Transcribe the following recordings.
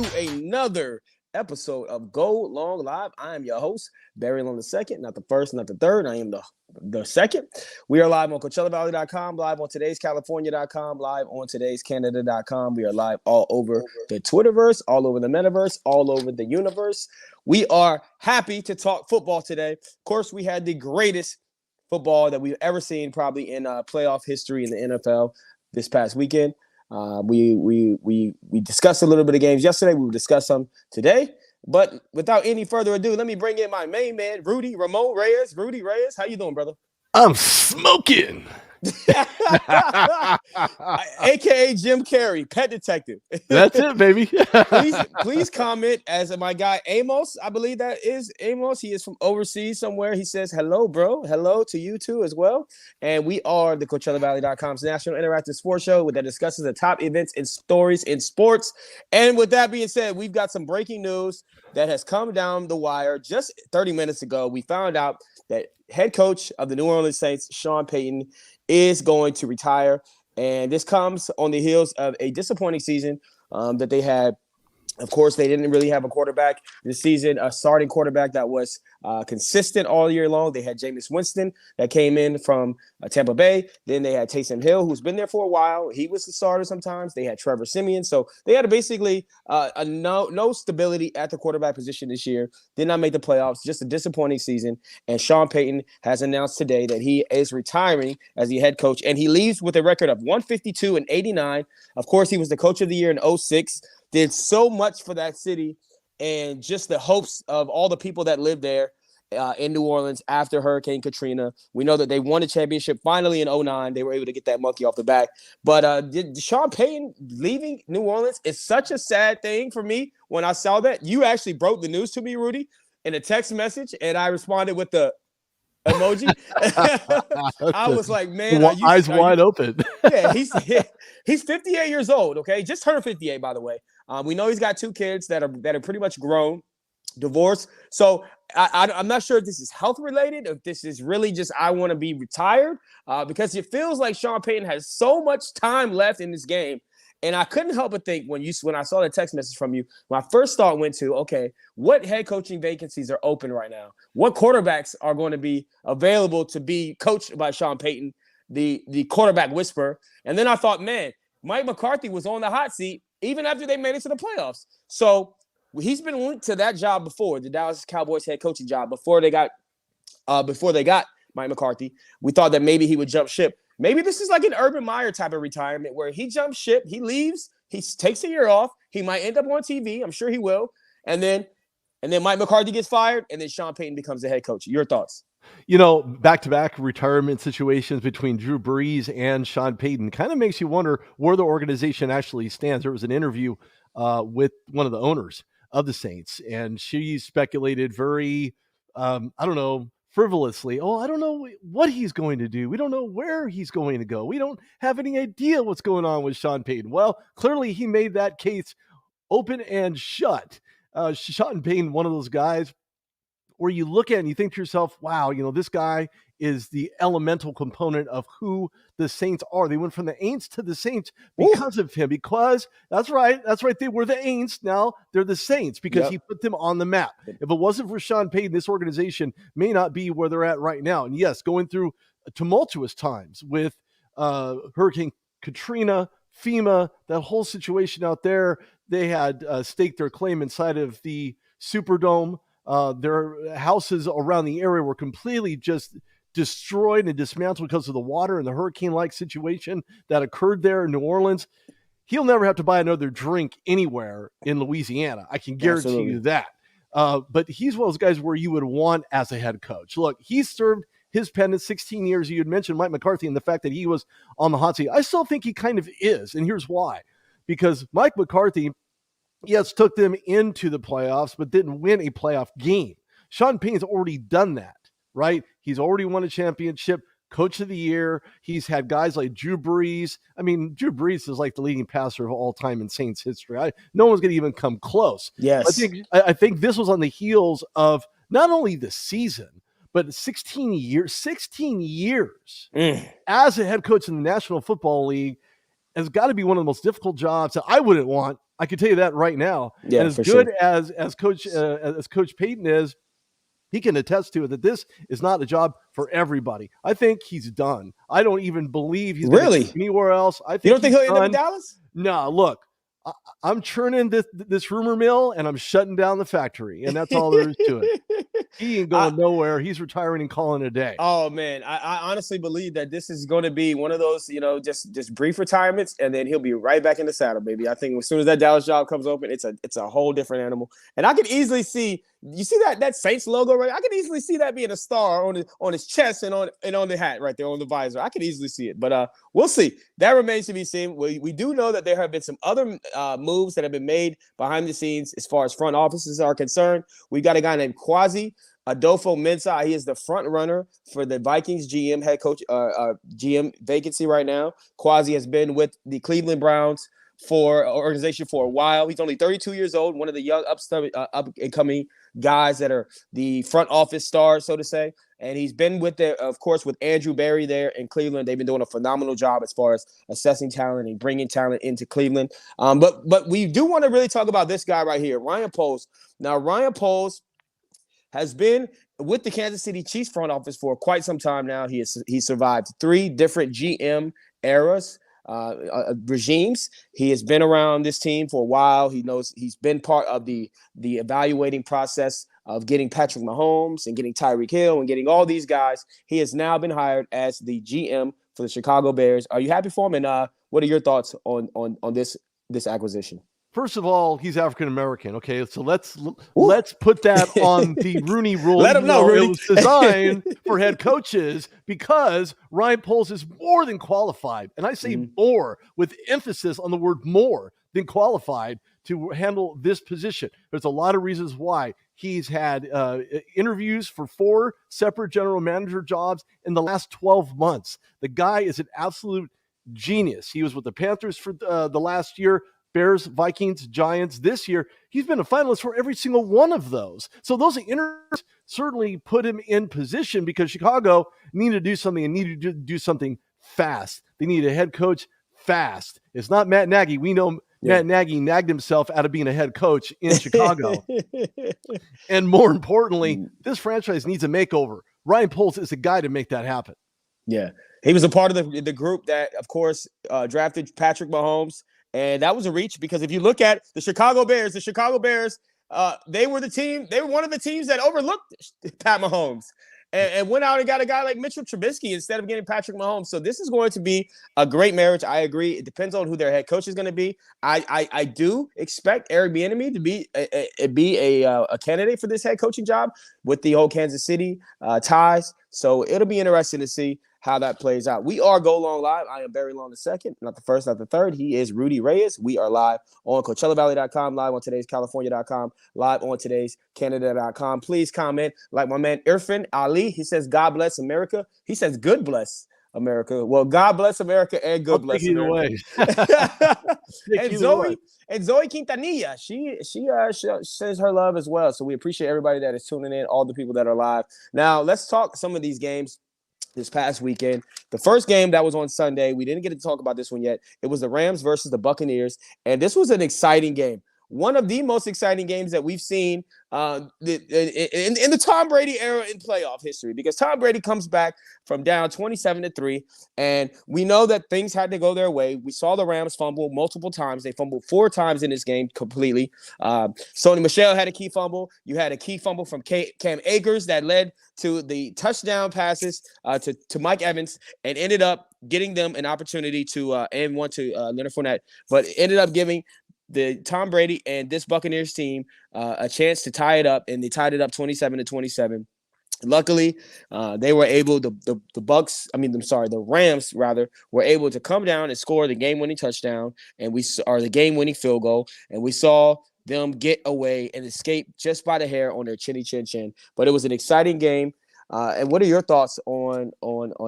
to another episode of Go Long Live. I am your host, Barry on the second, not the first, not the third. I am the second. We are live on CoachellaValley.com, live on today'scalifornia.com, live on today'scanada.com. We are live all over the Twitterverse, all over the metaverse, all over the universe. We are happy to talk football today. Of course, we had the greatest football that we've ever seen, probably in playoff history in the NFL this past weekend. We discussed a little bit of games yesterday. We will discuss some today. But without any further ado, let me bring in my main man, Ramon Reyes. Rudy Reyes, how you doing, brother? I'm smoking. AKA Jim Carrey, pet detective. That's it, baby. please comment as my guy Amos. I believe that is Amos. He is from overseas somewhere. He says, hello, bro. Hello to you too as well. And we are the CoachellaValley.com's national interactive sports show that discusses the top events and stories in sports. And with that being said, we've got some breaking news that has come down the wire just 30 minutes ago. We found out that head coach of the New Orleans Saints, Sean Payton, is going to retire. And this comes on the heels of a disappointing season that they had. Of course, they didn't really have a quarterback this season, a starting quarterback that was consistent all year long. They had Jameis Winston that came in from Tampa Bay. Then they had Taysom Hill, who's been there for a while. He was the starter sometimes. They had Trevor Siemian. So they had basically no stability at the quarterback position this year. Did not make the playoffs. Just a disappointing season. And Sean Payton has announced today that he is retiring as the head coach. And he leaves with a record of 152-89. Of course, he was the coach of the year in 2006. Did so much for that city and just the hopes of all the people that lived there in New Orleans after Hurricane Katrina. We know that they won a championship finally in 2009. They were able to get that monkey off the back. But Sean Payton leaving New Orleans is such a sad thing for me. When I saw that, you actually broke the news to me, Rudy, in a text message, and I responded with the emoji. I was like, man, eyes wide open. Yeah, he's 58 years old. Okay, just turned 58, by the way. We know he's got two kids that are pretty much grown, divorced. So I'm not sure if this is health related, if this is really just I want to be retired, because it feels like Sean Payton has so much time left in this game. And I couldn't help but think when I saw the text message from you, my first thought went to, okay, what head coaching vacancies are open right now? What quarterbacks are going to be available to be coached by Sean Payton, the quarterback whisperer? And then I thought, man, Mike McCarthy was on the hot seat even after they made it to the playoffs. So he's been linked to that job before, the Dallas Cowboys head coaching job, before they got Mike McCarthy. We thought that maybe he would jump ship. Maybe this is like an Urban Meyer type of retirement where he jumps ship, he leaves, he takes a year off, he might end up on TV. I'm sure he will. And then Mike McCarthy gets fired, and then Sean Payton becomes the head coach. Your thoughts? You know, back-to-back retirement situations between Drew Brees and Sean Payton kind of makes you wonder where the organization actually stands. There was an interview with one of the owners of the Saints, and she speculated very, frivolously, I don't know what he's going to do. We don't know where he's going to go. We don't have any idea what's going on with Sean Payton. Well, clearly he made that case open and shut. Sean Payton, one of those guys where you look at and you think to yourself, wow, this guy is the elemental component of who the Saints are. They went from the Aints to the Saints because of him, because that's right. They were the Aints. Now they're the Saints because he put them on the map. If it wasn't for Sean Payton, this organization may not be where they're at right now. And yes, going through tumultuous times with Hurricane Katrina, FEMA, that whole situation out there. They had staked their claim inside of the Superdome. Their houses around the area were completely just destroyed and dismantled because of the water and the hurricane-like situation that occurred there in New Orleans. He'll never have to buy another drink anywhere in Louisiana. I can guarantee you that. But he's one of those guys where you would want as a head coach. Look, he served his pen 16 years. You had mentioned Mike McCarthy and the fact that he was on the hot seat. I still think he kind of is, and here's why. Because Mike McCarthy, yes, took them into the playoffs, but didn't win a playoff game. Sean Payton's already done that, right? He's already won a championship, coach of the year. He's had guys like Drew Brees. I mean, Drew Brees is like the leading passer of all time in Saints history. No one's going to even come close. Yes. I think this was on the heels of not only the season, but 16 years as a head coach in the National Football League has got to be one of the most difficult jobs that I wouldn't want I can tell you that right now. Yeah, And as for good sure. as Coach Payton is, he can attest to it that this is not a job for everybody. I think he's done. I don't even believe he's going to go Really? anywhere else. I You think don't think he's he'll end up in done. Dallas? No, look, I'm churning this rumor mill and I'm shutting down the factory, and that's all there is to it. He ain't I, going nowhere. He's retiring and calling it a day. Oh man, I honestly believe that this is going to be one of those, just brief retirements, and then he'll be right back in the saddle, baby. I think as soon as that Dallas job comes open, it's a whole different animal. And I could easily see, you see that Saints logo, right? I could easily see that being a star on his chest and on the hat right there on the visor. I could easily see it, but we'll see. That remains to be seen. We do know that there have been some other moves that have been made behind the scenes as far as front offices are concerned. We got a guy named Quasi Adolfo Mensah. He is the front runner for the Vikings GM head coach GM vacancy right now. Quasi has been with the Cleveland Browns organization for a while. He's only 32 years old, one of the young up and coming guys that are the front office stars, so to say. And he's been of course, with Andrew Berry there in Cleveland. They've been doing a phenomenal job as far as assessing talent and bringing talent into Cleveland. But we do want to really talk about this guy right here, Ryan Poles. Now, Ryan Poles has been with the Kansas City Chiefs front office for quite some time now. He survived 3 different GM eras, regimes. He has been around this team for a while. He knows he's been part of the evaluating process of getting Patrick Mahomes and getting Tyreek Hill and getting all these guys. He has now been hired as the GM for the Chicago Bears. Are you happy for him? And what are your thoughts on this acquisition? First of all, he's African American. Okay, so let's put that on the Rooney Rule. Let him know, Rudy. It was designed for head coaches because Ryan Poles is more than qualified, and I say more with emphasis on the word more than qualified to handle this position. There's a lot of reasons why. He's had interviews for 4 separate general manager jobs in the last 12 months. The guy is an absolute genius. He was with the Panthers for the last year. Bears, Vikings, Giants. This year, he's been a finalist for every single one of those. So those interviews certainly put him in position because Chicago needed to do something and needed to do something fast. They need a head coach fast. It's not Matt Nagy. We know Matt Nagy nagged himself out of being a head coach in Chicago. And more importantly, this franchise needs a makeover. Ryan Poles is the guy to make that happen. Yeah. He was a part of the group that, of course, drafted Patrick Mahomes. And that was a reach because if you look at the Chicago Bears, they were one of the teams that overlooked Pat Mahomes and went out and got a guy like Mitchell Trubisky instead of getting Patrick Mahomes. So this is going to be a great marriage. I agree. It depends on who their head coach is going to be. I do expect Eric Bieniemy to be a candidate for this head coaching job with the whole Kansas City ties. So it'll be interesting to see how that plays out. We are Go Long Live. I am Barry Long II, not the first, not the third. He is Rudy Reyes. We are live on CoachellaValley.com, live on today's California.com, live on today's Canada.com. Please comment like my man Irfan Ali. He says, God bless America. He says, good bless America. Well, God bless America and good bless America. And Zoe Quintanilla, she sends her love as well. So we appreciate everybody that is tuning in, all the people that are live. Now, let's talk some of these games this past weekend. The first game that was on Sunday, we didn't get to talk about this one yet. It was the Rams versus the Buccaneers, and this was an exciting game. One of the most exciting games that we've seen in the Tom Brady era in playoff history, because Tom Brady comes back from down 27-3, and we know that things had to go their way. We saw the Rams fumble multiple times. They fumbled 4 times in this game completely. Sony Michel had a key fumble. You had a key fumble from Cam Akers that led to the touchdown passes to Mike Evans and ended up getting them an opportunity and one to Leonard Fournette, but ended up giving the Tom Brady and this Buccaneers team a chance to tie it up, and they tied it up 27-27. Luckily, they were able the Rams rather were able to come down and score the game-winning touchdown, and the game-winning field goal, and we saw them get away and escape just by the hair on their chinny chin chin. But it was an exciting game. And what are your thoughts on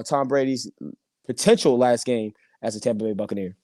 Tom Brady's potential last game as a Tampa Bay Buccaneer?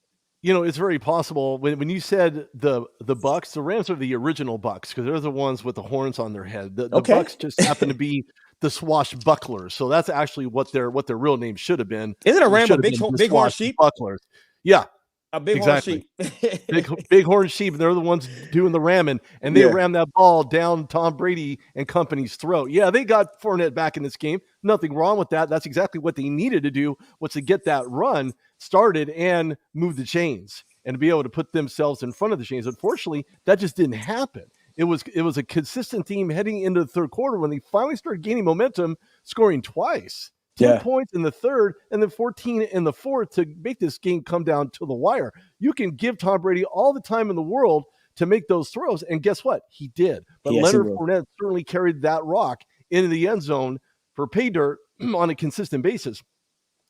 You know, it's very possible. When you said the Bucs, the Rams are the original Bucs because they're the ones with the horns on their head. The Bucs just happen to be the swashbucklers. So that's actually what their real name should have been. Isn't a ram a big horn sheep? Bucklers. Yeah. A bighorn Exactly. sheep. Bighorn sheep, they're the ones doing the ramming, and they Yeah. ram that ball down Tom Brady and company's throat. Yeah, they got Fournette back in this game. Nothing wrong with that. That's exactly what they needed to do, was to get that run started and move the chains and to be able to put themselves in front of the chains. Unfortunately, that just didn't happen. It was a consistent theme heading into the third quarter when they finally started gaining momentum, scoring twice. 10 Yeah. points in the third and then 14 in the fourth to make this game come down to the wire. You can give Tom Brady all the time in the world to make those throws, and guess what? He did. But Yes, he Leonard will. Fournette certainly carried that rock into the end zone for pay dirt on a consistent basis.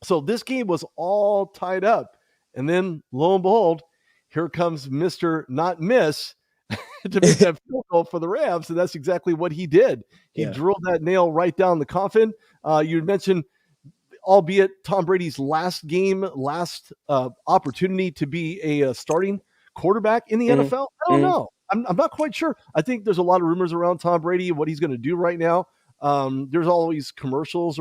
So this game was all tied up. And then, lo and behold, here comes Mr. Not Miss to make that field goal for the Rams, and that's exactly what he did. He Yeah. drilled that nail right down the coffin. You mentioned, albeit Tom Brady's last game, last opportunity to be a starting quarterback in the Mhm. NFL. I don't know. I'm not quite sure. I think there's a lot of rumors around Tom Brady and what he's going to do right now. There's always commercials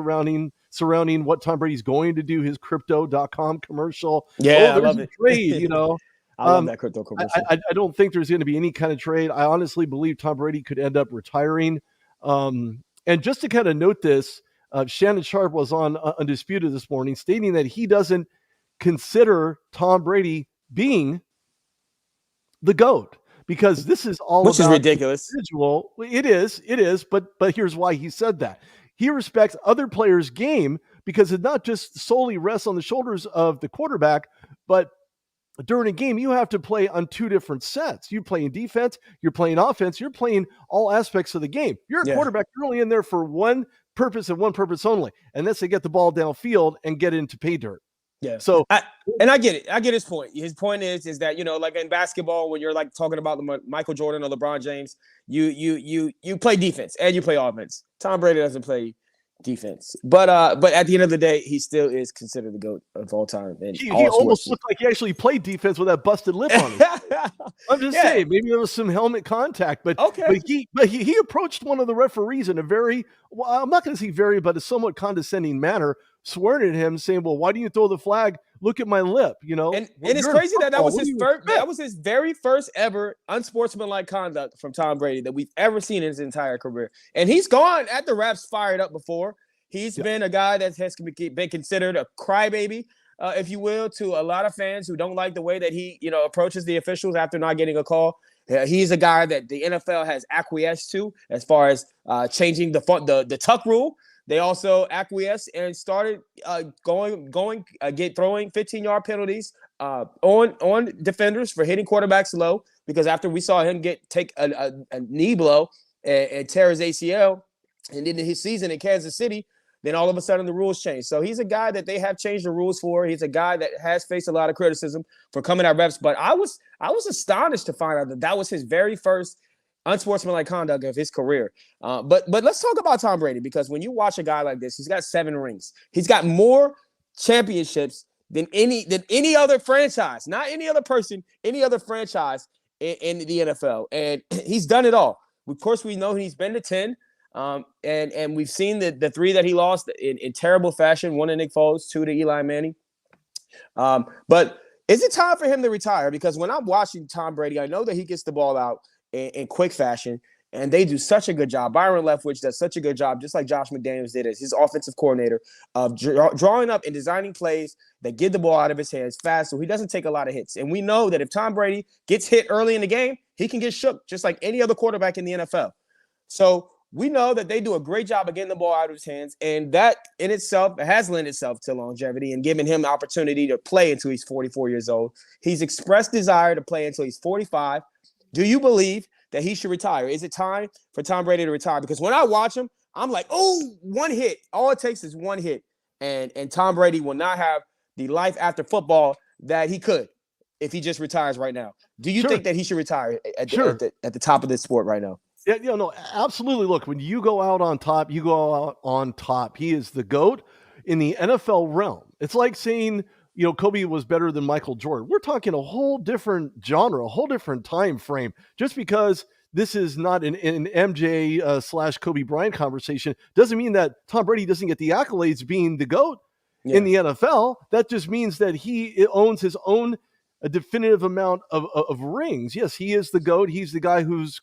surrounding what Tom Brady's going to do, his crypto.com commercial. Yeah, Oh, I there's love a it. trade, you know. I love that crypto commercial. I don't think there's going to be any kind of trade. I honestly believe Tom Brady could end up retiring. And just to kind of note this, Shannon Sharp was on Undisputed this morning, stating that he doesn't consider Tom Brady being the GOAT, because this is all Which is about ridiculous. individual. It is, but here's why he said that. He respects other players' game because it not just solely rests on the shoulders of the quarterback, but during a game, you have to play on two different sets. You're playing defense, you're playing offense, you're playing all aspects of the game. You're a Yeah. quarterback, you're only in there for one purpose and one purpose only, and that's to get the ball downfield and get into pay dirt. Yeah. So, I get it. I get his point. His point is that, you know, like in basketball, when you're like talking about Michael Jordan or LeBron James, you play defense and you play offense. Tom Brady doesn't play defense, but at the end of the day, he still is considered the GOAT of all time. And he almost looked like he actually played defense with that busted lip on him. I'm just saying, maybe there was some helmet contact, but Okay. he approached one of the referees in a very, well, I'm not going to say very, but a somewhat condescending manner, swearing at him, saying, "Well, why do you throw the flag? Look at my lip," you know. And Well, it's you're in crazy that football. was What do his you first. expect? That was his very first ever unsportsmanlike conduct from Tom Brady that we've ever seen in his entire career. And he's gone at the refs fired up before. He's been a guy that has been considered a crybaby, if you will, to a lot of fans who don't like the way that he, you know, approaches the officials after not getting a call. He's a guy that the NFL has acquiesced to as far as changing the tuck rule. They also acquiesced and started throwing 15-yard penalties on defenders for hitting quarterbacks low, because after we saw him take a knee blow and tear his ACL and then his season in Kansas City, then all of a sudden the rules changed. So he's a guy that they have changed the rules for. He's a guy that has faced a lot of criticism for coming at refs. But I was astonished to find out that was his very first unsportsmanlike conduct of his career. But let's talk about Tom Brady, because when you watch a guy like this, he's got 7 rings. He's got more championships than any other franchise, not any other person, any other franchise in the NFL. And he's done it all. Of course, we know he's been to 10. And we've seen the 3 that he lost in terrible fashion, 1 to Nick Foles, 2 to Eli Manning. But is it time for him to retire? Because when I'm watching Tom Brady, I know that he gets the ball out in quick fashion, and they do such a good job. Byron Leftwich does such a good job, just like Josh McDaniels did as his offensive coordinator, of drawing up and designing plays that get the ball out of his hands fast so he doesn't take a lot of hits. And we know that if Tom Brady gets hit early in the game, he can get shook just like any other quarterback in the NFL. So we know that they do a great job of getting the ball out of his hands, and that in itself has lent itself to longevity and giving him the opportunity to play until he's 44 years old. He's expressed desire to play until he's 45. Do you believe that he should retire? Is it time for Tom Brady to retire? Because when I watch him, I'm like, oh, 1 hit. All it takes is 1 hit, and Tom Brady will not have the life after football that he could if he just retires right now. Do you think that he should retire at the top of this sport right now? Yeah, no, absolutely. Look, when you go out on top, you go out on top. He is the GOAT in the NFL realm. It's like saying, you know, Kobe was better than Michael Jordan. We're talking a whole different genre, a whole different time frame. Just because this is not an MJ / Kobe Bryant conversation doesn't mean that Tom Brady doesn't get the accolades being the GOAT in the NFL. That just means that he owns his own a definitive amount of rings. Yes, he is the GOAT. He's the guy who's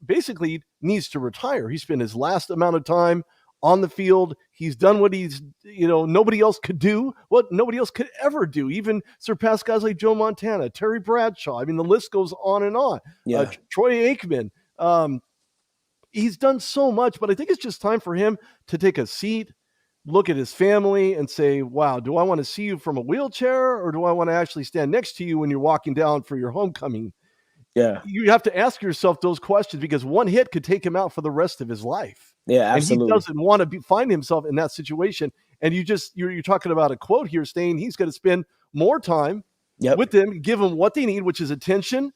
basically needs to retire. He spent his last amount of time on the field. He's done what nobody else could do, what nobody else could ever do, even surpass guys like Joe Montana, Terry Bradshaw. I mean, the list goes on and on. Yeah. Troy Aikman. He's done so much, but I think it's just time for him to take a seat, look at his family, and say, wow, do I want to see you from a wheelchair, or do I want to actually stand next to you when you're walking down for your homecoming? Yeah. You have to ask yourself those questions, because one hit could take him out for the rest of his life. Yeah, absolutely. And he doesn't want to find himself in that situation. And you're talking about a quote here saying he's going to spend more time with them, give them what they need, which is attention,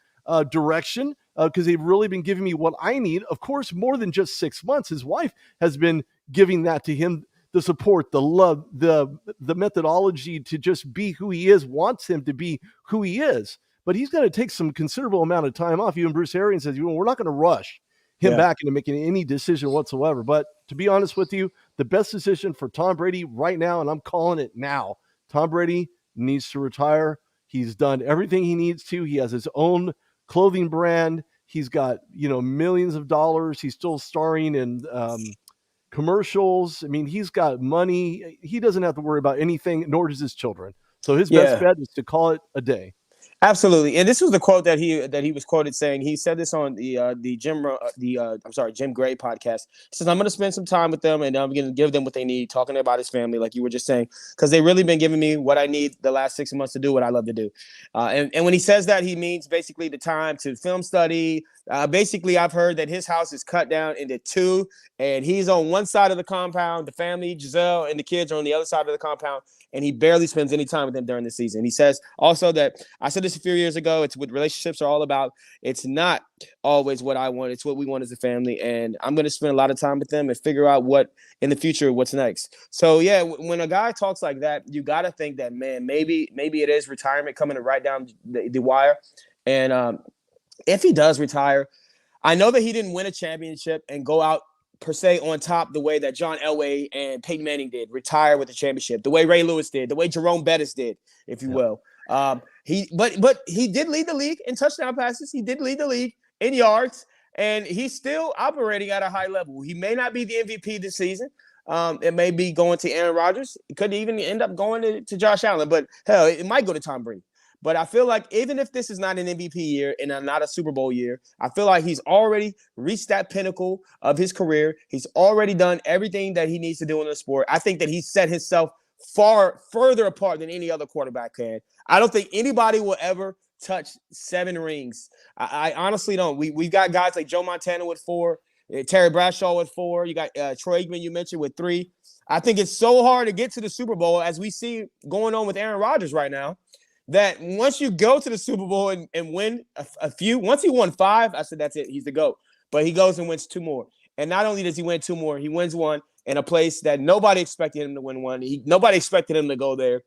direction, because they've really been giving me what I need. Of course, more than just 6 months. His wife has been giving that to him, the support, the love, the methodology to just be who he is, wants him to be who he is. But he's going to take some considerable amount of time off. Even Bruce Arians says, we're not going to rush him back into making any decision whatsoever. But to be honest with you, the best decision for Tom Brady right now, and I'm calling it now, Tom Brady needs to retire. He's done everything he needs to. He has his own clothing brand. He's got, millions of dollars. He's still starring in commercials. I mean, he's got money. He doesn't have to worry about anything, nor does his children. So his best bet is to call it a day. Absolutely, and this was the quote that he was quoted saying. He said this on the Jim Gray podcast. He says, "I'm going to spend some time with them, and I'm going to give them what they need." Talking about his family, like you were just saying, because they really been giving me what I need the last 6 months to do what I love to do. And when he says that, he means basically the time to film study. Basically, I've heard that his house is cut down into two, and he's on one side of the compound. The family, Giselle, and the kids are on the other side of the compound. And he barely spends any time with them during the season. He says also that, I said this a few years ago, it's what relationships are all about. It's not always what I want. It's what we want as a family. And I'm going to spend a lot of time with them and figure out what in the future, what's next. So, yeah, when a guy talks like that, you got to think that, man, maybe it is retirement coming right down the wire. And if he does retire, I know that he didn't win a championship and go out per se on top the way that John Elway and Peyton Manning did, retire with the championship, the way Ray Lewis did, the way Jerome Bettis did, if you will. But he did lead the league in touchdown passes. He did lead the league in yards, and he's still operating at a high level. He may not be the MVP this season. It may be going to Aaron Rodgers. It could even end up going to Josh Allen, but hell, it might go to Tom Brady. But I feel like even if this is not an MVP year and not a Super Bowl year, I feel like he's already reached that pinnacle of his career. He's already done everything that he needs to do in the sport. I think that he set himself far further apart than any other quarterback can. I don't think anybody will ever touch 7 rings. I honestly don't. We've got guys like Joe Montana with 4, Terry Bradshaw with 4. You got Troy Aikman, you mentioned, with 3. I think it's so hard to get to the Super Bowl, as we see going on with Aaron Rodgers right now, that once you go to the Super Bowl and win a few, once he won 5, I said, that's it. He's the GOAT. But he goes and wins 2 more. And not only does he win 2 more, he wins one in a place that nobody expected him to win one. Nobody expected him to go there.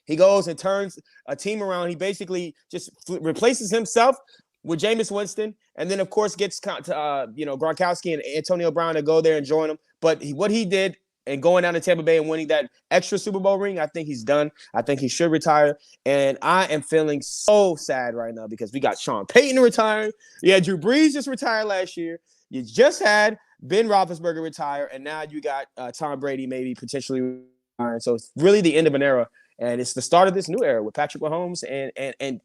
He goes and turns a team around. He basically just replaces himself with Jameis Winston, and then, of course, gets Gronkowski and Antonio Brown to go there and join him. But what he did and going down to Tampa Bay and winning that extra Super Bowl ring, I think he's done. I think he should retire. And I am feeling so sad right now because we got Sean Payton retiring. Yeah, Drew Brees just retired last year. You just had Ben Roethlisberger retire, and now you got Tom Brady maybe potentially retiring. So it's really the end of an era, and it's the start of this new era with Patrick Mahomes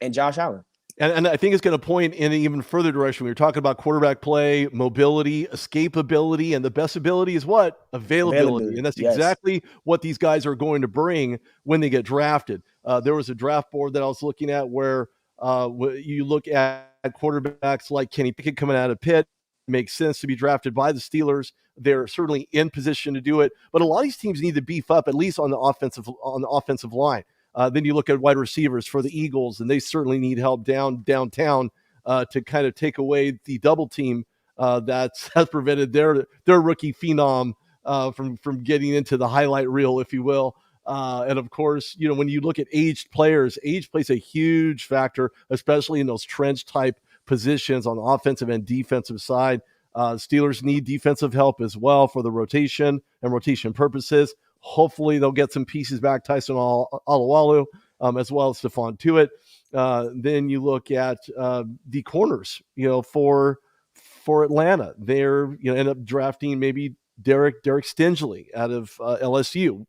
and Josh Allen. And I think it's going to point in an even further direction. We were talking about quarterback play, mobility, escapability, and the best ability is what? Availability. And that's exactly what these guys are going to bring when they get drafted. There was a draft board that I was looking at where you look at quarterbacks like Kenny Pickett coming out of Pitt. It makes sense to be drafted by the Steelers. They're certainly in position to do it. But a lot of these teams need to beef up, at least on the offensive line. Then you look at wide receivers for the Eagles, and they certainly need help downtown to kind of take away the double team that has prevented their rookie phenom from getting into the highlight reel, if you will. And of course, when you look at aged players, age plays a huge factor, especially in those trench type positions on the offensive and defensive side. Steelers need defensive help as well for the rotation and rotation purposes. Hopefully they'll get some pieces back. Tyson Alualu as well as Stephon Tuitt. Then you look at the corners, for Atlanta. They're end up drafting maybe Derek Stingley out of LSU.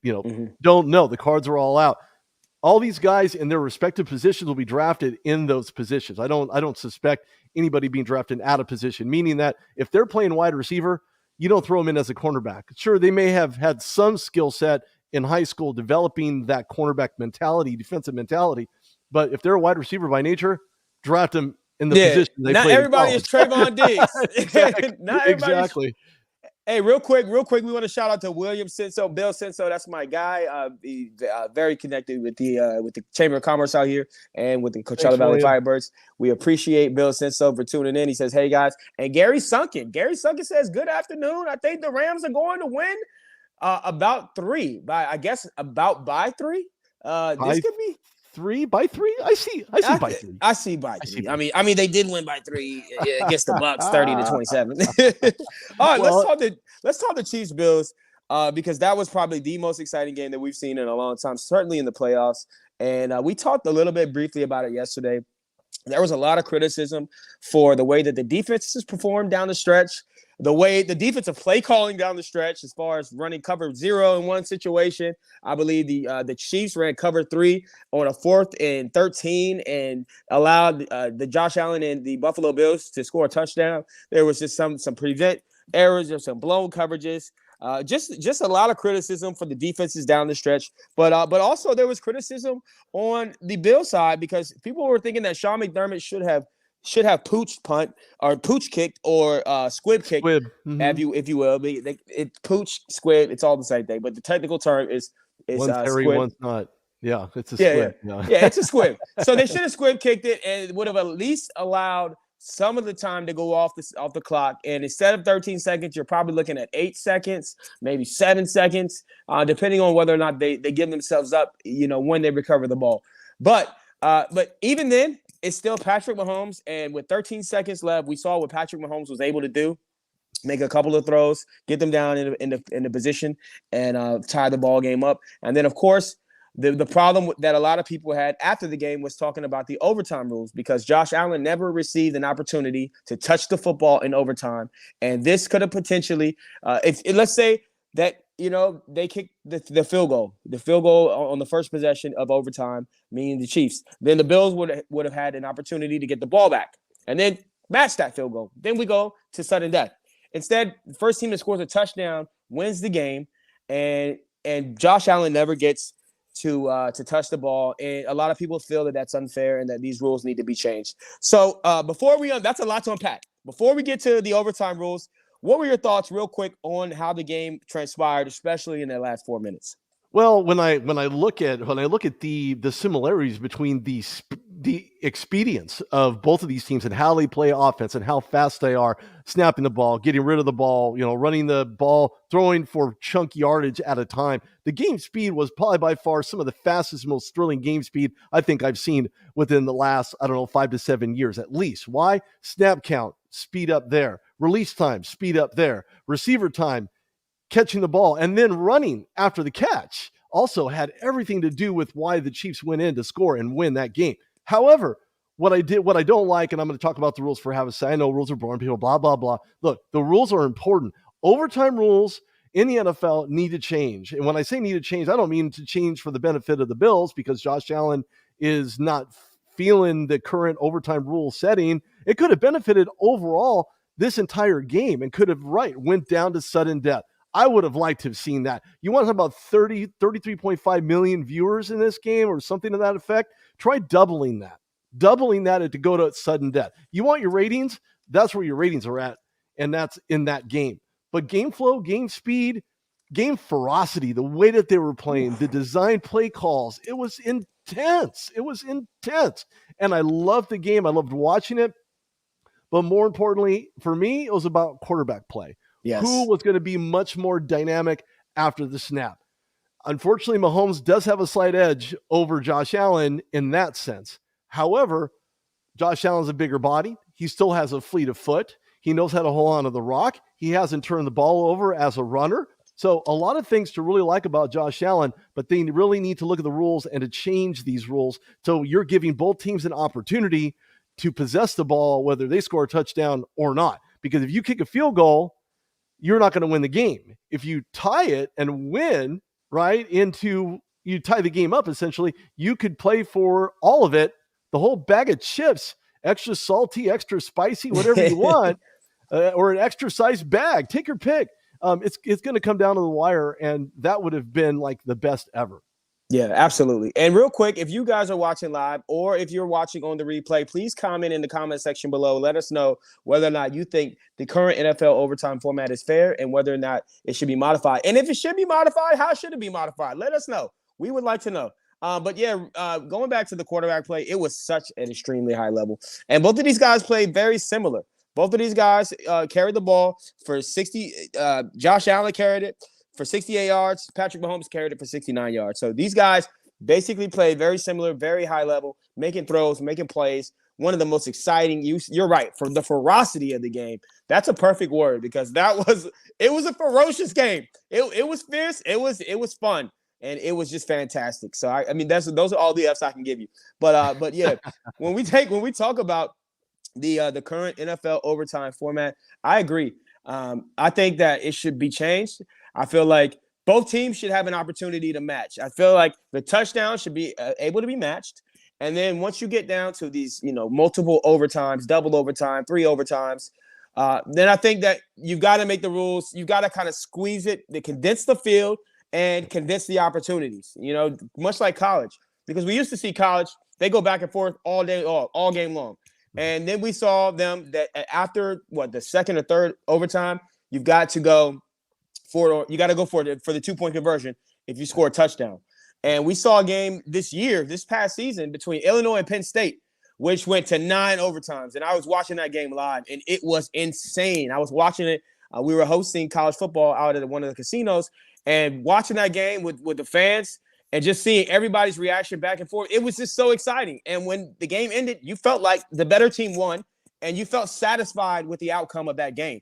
Don't know. The cards are all out. All these guys in their respective positions will be drafted in those positions. I don't suspect anybody being drafted out of position, meaning that if they're playing wide receiver, you don't throw them in as a cornerback. Sure, they may have had some skill set in high school developing that cornerback mentality, defensive mentality, but if they're a wide receiver by nature, draft them in the position they not played. Everybody is Trayvon Diggs. Exactly. Hey, real quick, we want to shout out to William Senso, Bill Senso. That's my guy. He's very connected with the Chamber of Commerce out here and with the Coachella Valley Firebirds. We appreciate Bill Senso for tuning in. He says, "Hey guys," and Gary Sunken says, "Good afternoon. I think the Rams are going to win about 3 by 3. This could be." 3 by 3. I see by 3. I see by 3. I mean, they did win by 3 against the Bucs, 30-27. All right, let's talk the Chiefs Bills because that was probably the most exciting game that we've seen in a long time, certainly in the playoffs. And we talked a little bit briefly about it yesterday. There was a lot of criticism for the way that the defenses performed down the stretch, the way the defensive play calling down the stretch as far as running cover 0 in one situation. I believe the Chiefs ran cover 3 on a 4th and 13 and allowed the Josh Allen and the Buffalo Bills to score a touchdown. There was just some prevent errors or some blown coverages. Just a lot of criticism for the defenses down the stretch, but also there was criticism on the Bill side because people were thinking that Sean McDermott should have pooch punt or pooch kicked or squib kicked, if you will. It's pooch, squib, it's all the same thing, but the technical term is one's hairy, squib. One's not. Yeah, it's a squib. Yeah, it's a squib. So they should have squib kicked it and would have at least allowed some of the time to go off the clock. And instead of 13 seconds, you're probably looking at 8 seconds, maybe 7 seconds, depending on whether or not they give themselves up, when they recover the ball. But even then, it's still Patrick Mahomes. And with 13 seconds left, we saw what Patrick Mahomes was able to do. Make a couple of throws, get them down in the position, and tie the ball game up. And then, of course, the problem that a lot of people had after the game was talking about the overtime rules because Josh Allen never received an opportunity to touch the football in overtime. And this could have potentially, let's say that, they kicked the field goal on the first possession of overtime, meaning the Chiefs. Then the Bills would have had an opportunity to get the ball back and then match that field goal. Then we go to sudden death. Instead, the first team that scores a touchdown wins the game, and Josh Allen never gets to touch the ball, and a lot of people feel that that's unfair and that these rules need to be changed. So that's a lot to unpack. Before we get to the overtime rules, what were your thoughts, real quick, on how the game transpired, especially in the last 4 minutes? Well, when I look at the similarities between the expedience of both of these teams and how they play offense and how fast they are snapping the ball, getting rid of the ball, running the ball, throwing for chunk yardage at a time. The game speed was probably by far some of the fastest, most thrilling game speed I think I've seen within the last, 5 to 7 years at least. Why? Snap count, speed up there. Release time, speed up there. Receiver time, catching the ball and then running after the catch also had everything to do with why the Chiefs went in to score and win that game. However, what I don't like, and I'm going to talk about the rules for half a second. I know rules are boring, people, blah, blah, blah. Look, the rules are important. Overtime rules in the NFL need to change. And when I say need to change, I don't mean to change for the benefit of the Bills because Josh Allen is not feeling the current overtime rule setting. It could have benefited overall this entire game and could have went down to sudden death. I would have liked to have seen that. You want to talk about 33.5 million viewers in this game or something to that effect? Try doubling that to go to sudden death. You want your ratings? That's where your ratings are at, and that's in that game. But game flow, game speed, game ferocity, the way that they were playing, the design play calls, it was intense. And I loved the game. I loved watching it. But more importantly, for me, it was about quarterback play. Yes. Who was going to be much more dynamic after the snap. Unfortunately, Mahomes does have a slight edge over Josh Allen in that sense. However, Josh Allen's a bigger body. He still has a fleet of foot. He knows how to hold on to the rock. He hasn't turned the ball over as a runner. So a lot of things to really like about Josh Allen, but they really need to look at the rules and to change these rules. So you're giving both teams an opportunity to possess the ball, whether they score a touchdown or not. Because if you kick a field goal, you're not going to win the game. If you tie it and win, right, you tie the game up, essentially, you could play for all of it, the whole bag of chips, extra salty, extra spicy, whatever you want, or an extra sized bag. Take your pick. It's going to come down to the wire, and that would have been like the best ever. Yeah, absolutely. And real quick, if you guys are watching live or if you're watching on the replay, please comment in the comment section below. Let us know whether or not you think the current NFL overtime format is fair and whether or not it should be modified. And if it should be modified, how should it be modified? Let us know. We would like to know. But yeah, going back to the quarterback play, it was such an extremely high level. And both of these guys played very similar. Both of these guys carried the ball for 60. Josh Allen carried it for 68 yards. Patrick Mahomes carried it for 69 yards. So these guys basically played very similar, very high level, making throws, making plays. One of the most exciting. You're right, for the ferocity of the game. That's a perfect word because it was a ferocious game. It was fierce. It was fun. And it was just fantastic. So I mean, those are all the F's I can give you. But yeah, when we talk about the current NFL overtime format, I agree. I think that it should be changed. I feel like both teams should have an opportunity to match. I feel like the touchdown should be able to be matched. And then once you get down to these, multiple overtimes, double overtime, 3 overtimes, then I think that you've got to make the rules. You've got to kind of squeeze it, to condense the field and condense the opportunities, much like college. Because we used to see college, they go back and forth all day, all game long. And then we saw them that after the second or third overtime, you've got to go for the 2-point conversion if you score a touchdown. And we saw a game this past season between Illinois and Penn State, which went to 9 overtimes. And I was watching that game live, and it was insane. I was watching it. We were hosting college football out at one of the casinos, and watching that game with the fans and just seeing everybody's reaction back and forth, it was just so exciting. And when the game ended, you felt like the better team won, and you felt satisfied with the outcome of that game.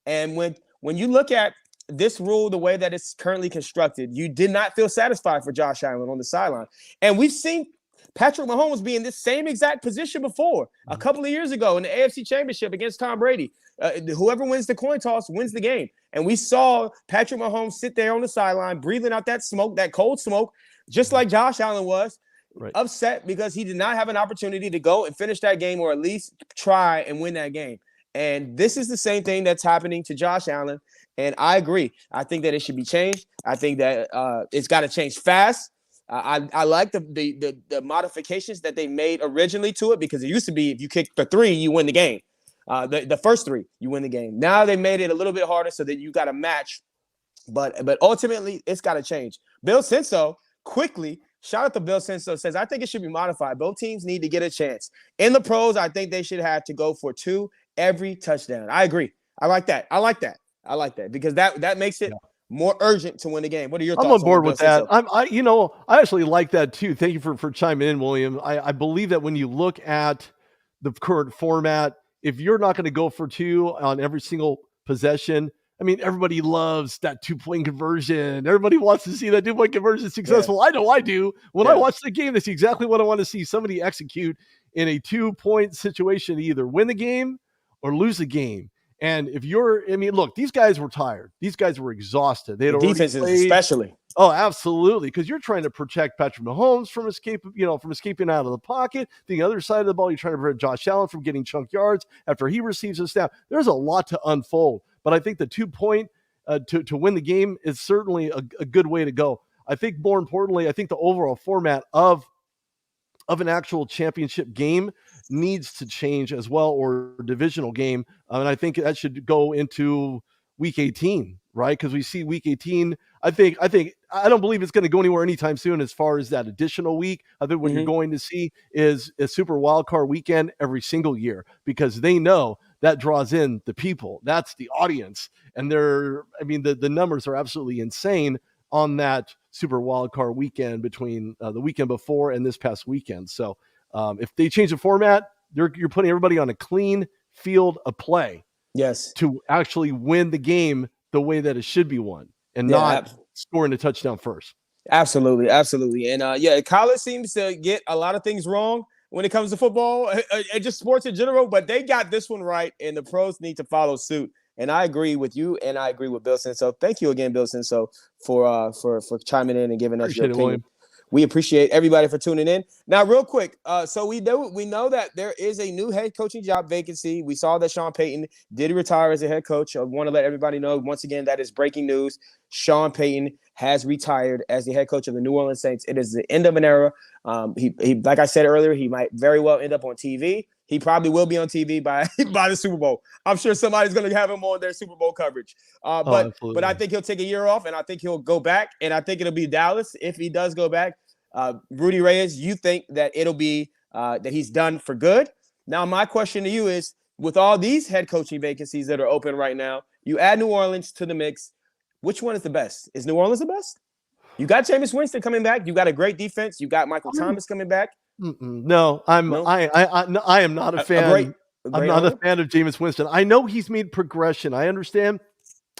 And when you look at this rule, the way that it's currently constructed, you did not feel satisfied for Josh Allen on the sideline. And we've seen Patrick Mahomes be in this same exact position before, a couple of years ago in the AFC Championship against Tom Brady. Whoever wins the coin toss wins the game. And we saw Patrick Mahomes sit there on the sideline, breathing out that smoke, that cold smoke, just like Josh Allen was, upset because he did not have an opportunity to go and finish that game or at least try and win that game. And this is the same thing that's happening to Josh Allen. And I agree. I think that it should be changed. I think that it's got to change fast. I like the modifications that they made originally to it, because it used to be if you kick for 3, you win the game. The first 3, you win the game. Now they made it a little bit harder so that you got to match. But ultimately, it's got to change. Bill Senso quickly, shout out to Bill Senso, says, I think it should be modified. Both teams need to get a chance. In the pros, I think they should have to go for 2 every touchdown. I agree. I like that because that makes it more urgent to win the game. What are your thoughts? I'm on board with that. I actually like that too. Thank you for chiming in, William. I believe that when you look at the current format, if you're not going to go for 2 on every single possession, I mean, everybody loves that 2-point conversion. Everybody wants to see that 2-point conversion successful. Yeah. I know I do. When I watch the game, that's exactly what I want to see. Somebody execute in a 2-point situation, either win the game or lose the game. And look, these guys were tired. These guys were exhausted. They had already defenses played. Especially. Oh, absolutely. Because you're trying to protect Patrick Mahomes from escaping out of the pocket. The other side of the ball, you're trying to prevent Josh Allen from getting chunk yards after he receives a snap. There's a lot to unfold. But I think the 2-point to win the game is certainly a good way to go. I think more importantly, I think the overall format of an actual championship game needs to change as well, or divisional game. And I think that should go into week 18, right? Because we see week 18. I don't believe it's going to go anywhere anytime soon as far as that additional week. I think what you're going to see is a super wild card weekend every single year, because they know that draws in the people. That's the audience. And the numbers are absolutely insane on that super wild card weekend between the weekend before and this past weekend. So if they change the format, you're putting everybody on a clean field of play. Yes. To actually win the game the way that it should be won. and Yeah, not scoring a touchdown first. absolutely, absolutely. And college seems to get a lot of things wrong when it comes to football and just sports in general, but they got this one right, and the pros need to follow suit. And I agree with you, and I agree with Bill Senso. Thank you again, Bill Senso, for chiming in and giving us your Appreciate it, opinion. William. We appreciate everybody for tuning in. Now, real quick, so we know that there is a new head coaching job vacancy. We saw that Sean Payton did retire as a head coach. I want to let everybody know once again that is breaking news. Sean Payton has retired as the head coach of the New Orleans Saints. It is the end of an era. He like I said earlier, he might very well end up on TV. He probably will be on TV by the Super Bowl. I'm sure somebody's going to have him on their Super Bowl coverage. But I think he'll take a year off, and I think he'll go back, and I think it'll be Dallas if he does go back. Rudy Reyes, you think that it'll be that he's done for good? Now, my question to you is, with all these head coaching vacancies that are open right now, you add New Orleans to the mix. Which one is the best? Is New Orleans the best? You got Jameis Winston coming back. You got a great defense. You got Michael Thomas coming back. No, I am not a fan. I'm not a fan of Jameis Winston. I know he's made progression. I understand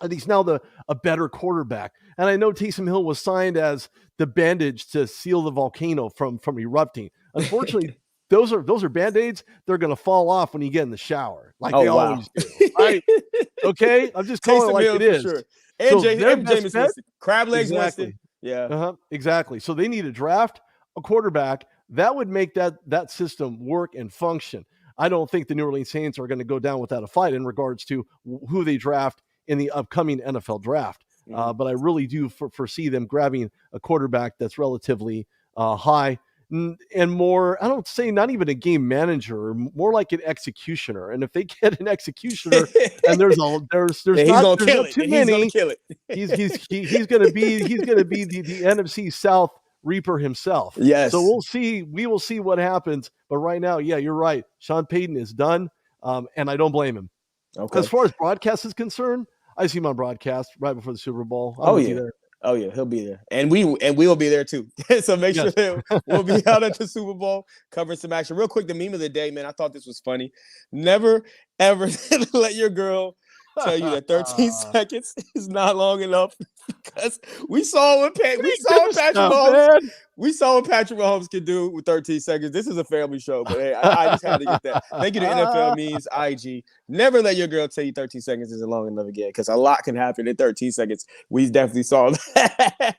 that he's now a better quarterback. And I know Taysom Hill was signed as the bandage to seal the volcano from erupting. Unfortunately, those are Band-Aids. They're going to fall off when you get in the shower, like they always do. Right? Okay? I'm just calling it like it is. Sure. And Jameis Winston. Crab legs Winston. Yeah. Exactly. So they need to draft a quarterback that would make that system work and function. I don't think the New Orleans Saints are going to go down without a fight in regards to who they draft in the upcoming NFL draft. But I really do foresee them grabbing a quarterback that's relatively high and more, I don't say not even a game manager, more like an executioner. And if they get an executioner and there's not too many, he's going to be the NFC South Reaper himself. Yes. So we will see what happens. But right now, yeah, you're right. Sean Payton is done. And I don't blame him. Okay. As far as broadcast is concerned, I see him on broadcast right before the Super Bowl. Oh yeah, he'll be there, and we will be there too. So make sure that we'll be out at the Super Bowl covering some action. Real quick, the meme of the day, man. I thought this was funny. Never ever let your girl tell you that 13 seconds is not long enough, because we saw what Patrick Mahomes. We saw what Patrick Mahomes can do with 13 seconds. This is a family show, but hey, I just had to get that. Thank you to NFL Memes, IG. Never let your girl tell you 13 seconds isn't long enough again, because a lot can happen in 13 seconds. We definitely saw that.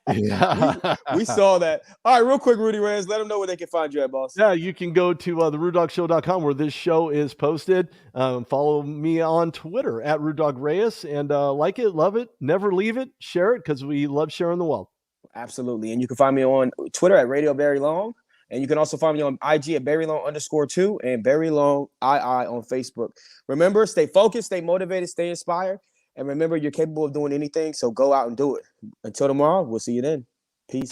we saw that. All right, real quick, Rudy Reyes, let them know where they can find you at, boss. Yeah, you can go to therudedogshow.com where this show is posted. Follow me on Twitter at RudeDogReyes, and like it, love it, never leave it, share it, because we love sharing the wealth. Absolutely. And you can find me on Twitter at Radio Barry Long. And you can also find me on IG at BarryLong_2 and BarryLongII on Facebook. Remember, stay focused, stay motivated, stay inspired. And remember, you're capable of doing anything. So go out and do it. Until tomorrow, we'll see you then. Peace.